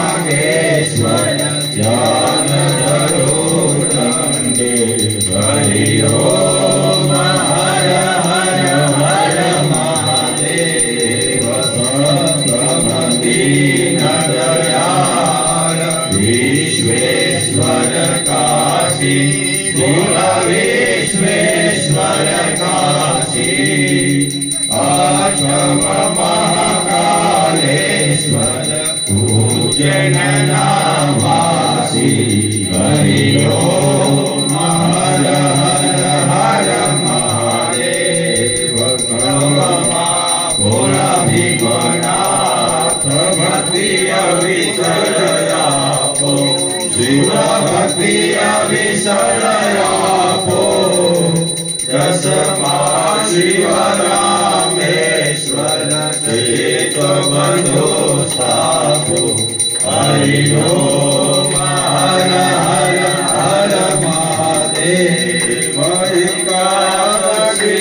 शिवनागेश्वर ध्यान धरो दंडे हरि ओम हर हर हर महादेव दीन दयाल विश्वेश्वर काशी विश्वेश्वर काशी आश्रम महाकालेश्वर उज्जैनवासी हरि ओम हर हर हर महादेव भोला भीमनाथ भक्ति अविसरयापो शिव भक्ति अविसरयापो दशमा शिव रामेश्वर चेत बंधु स्थापो हरि ओम हर हर हर महादेव एकादशी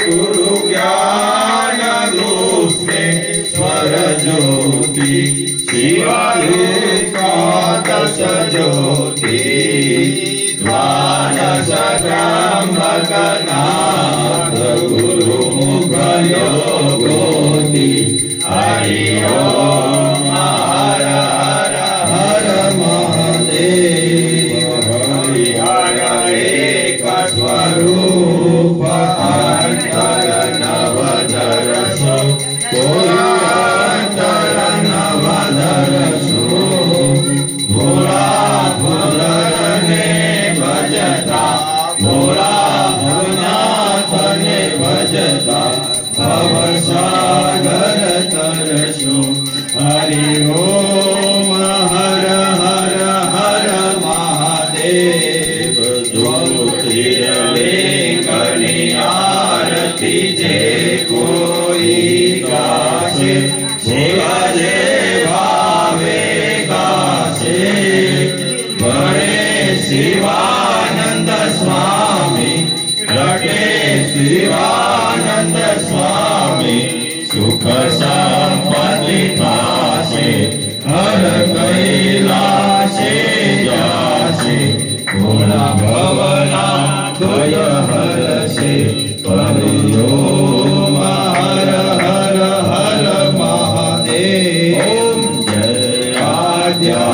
गुरु ज्ञान रूपेश्वर ज्योति शिवाएकादश ज्योति द्वादश ब्रह्मकनाथ गुरु मुख योगोति हरि ओम हर हर हर महादेव हरिहर एक स्वरूप अंतर नवदरसो अंतर नवदरसो भोला भोलरने भजता भोला भोलानाथने भजता भवसागर तरसो हरि ओम हर हर हर महादेव ज्योतिर्लिंगनि आरती जे कोई गासे शिवजे भावे गासे बड़े शिवानंद स्वामी रटे शिवानंद स्वामी सुख संपत्ति पासे हर कैलासे जासे भोला भवना भय हरसे हरि ओम हर हर हर महादेव ओम जय आद्या।